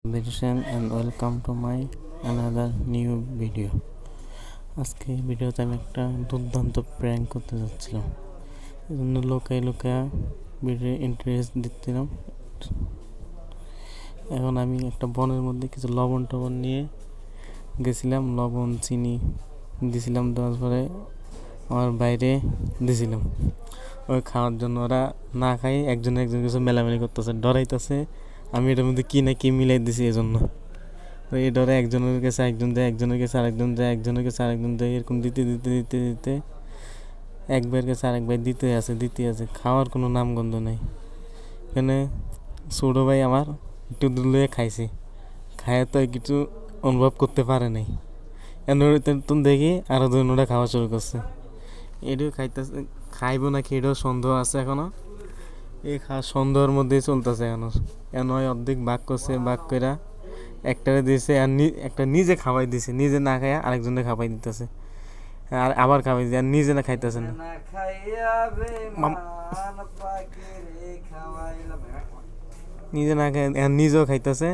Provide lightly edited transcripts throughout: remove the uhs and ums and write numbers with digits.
Vision and welcome to my another new video. আজকে এই ভিডিওতে আমি একটা দুর্দান্ত প্র্যাঙ্ক করতে যাচ্ছিলাম, এই জন্য লোকায় ভিডিও ইন্টারেস্ট দিচ্ছিলাম। এখন আমি একটা বনের মধ্যে কিছু লবণ টবণ নিয়ে গেছিলাম, লবণ চিনি দিছিলাম, দেওয়ার পরে আমার বাইরে দিছিলাম ওই খাওয়ার জন্য। ওরা না খাই একজন কিছু মেলামেলি করতেছে, ডরাইতেছে আমি এটার মধ্যে কি না কি মিলাই দিছি। এই জন্য এই ডরে একজনের কাছে একজন যায়, একজনের কাছে আরেকজন যায়, একজনের কাছে আরেকজন যায়, এরকম দিতে দিতে দিতে দিতে একবার কাছে আরেকবার দিতে আছে, খাওয়ার কোনো নামগন্ধ নেই। এখানে ছোটো ভাই আমার একটু দূরে খাইছে, খায় তো কিছু অনুভব করতে পারে নাই। তুমি দেখি আরও দুজনটা খাওয়া শুরু করছে। এটাও খাইব নাকি এটাও সন্দেহ আছে এখনো। এই সন্দেহের মধ্যেই চলতেছে এখনো অর্ধেক ভাগ করছে, ভাগ করে একটারে দিয়েছে আর একটা নিজে খাওয়াই দিছে, নিজে না খাইয়া আরেকজনে খাওয়াই দিতেছে, আর আবার খাওয়াই দিচ্ছে আর নিজে না খাইতেছে না। নিজে না খাই নিজেও খাইতেছে,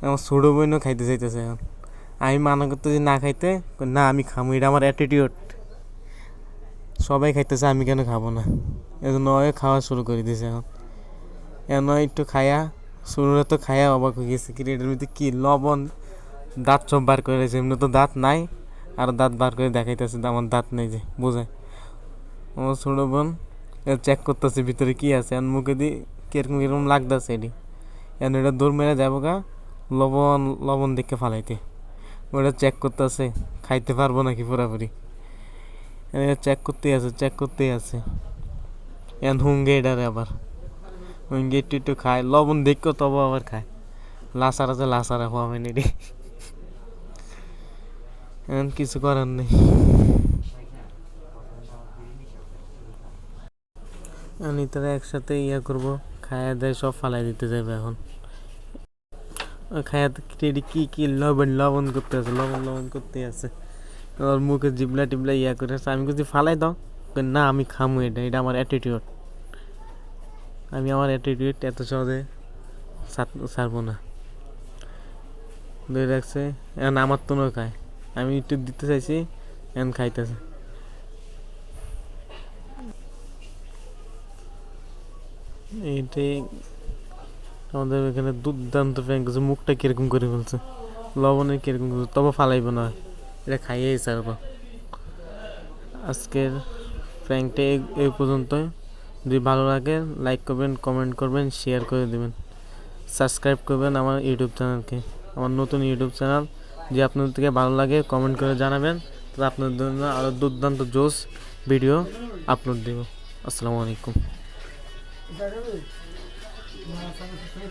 আমার ছোটো বোনও খাইতে চাইতেছে। এখন আমি মানা করতেছি না খাইতে, না আমি খাবো, এটা আমার অ্যাটিটিউড। সবাই খাইতেছে, আমি কেন খাবো না? এজন্য খাওয়া শুরু করে দিয়েছে। এখন একটু খায়া শুরুরে তো খায়া অবাক হয়ে গেছে, কি এটার মধ্যে কি লবণ, দাঁত সব বার করে রয়েছে। এমনি তো দাঁত নাই, আর দাঁত বার করে দেখাইতেছে আমার দাঁত নেই, যে বোঝায়। আমার ছোটো বোন চেক করতেছে ভিতরে কি আছে, আর মুখে দিয়ে কিরকম লাগতেছে এটি। এখন এটা দৌড় মেরে যাবো গা লবণ দেখে ফালাইতে, ওটা চেক করতেছে খাইতে পারবো নাকি পুরাপুরি। চেক করতেই আছে। এখন হুঙ্গে এটারে আবার হুঙ্গে একটু খায়, লবণ দেখো তবু আবার খায়। লাসারা হওয়া মানে এটি, এখন কিছু করার নেই। আমি তারা একসাথে করবো, খায়া দেয় সব ফালাই দিতে যাবে। এখন খায়া কি লবণ করতে আছে, লবণ করতে আছে। ওর মুখে জিবলা টিবলা করে আছে। আমি কিছু ফালাই দাও, না আমি খামু, এটা আমার অ্যাটিটিউড। আমার অ্যাটিটিউড এত সহজে ছাড়বো না। ধরে রাখছে, এখন আমার তো খায়, আমি একটু দিতে চাইছি, এখন খাইতেছে। এইটাই আমাদের এখানে দুর্দান্ত প্র্যাঙ্ক করছে। মুখটা কিরকম করে ফেলছে, লবণের কিরকম করছে, তবে ফালাইব না, এটা খাইয়েই ছাড়বো। আজকের প্র্যাঙ্কটা এই পর্যন্তই। যদি ভালো লাগে লাইক করবেন, কমেন্ট করবেন, শেয়ার করে দেবেন, সাবস্ক্রাইব করবেন আমার ইউটিউব চ্যানেলকে, আমার নতুন ইউটিউব চ্যানেল। যে আপনাদের থেকে ভালো লাগে কমেন্ট করে জানাবেন, তাহলে আপনাদের জন্য আরও দুর্দান্ত জোস ভিডিও আপলোড দেব। আসসালামু আলাইকুম।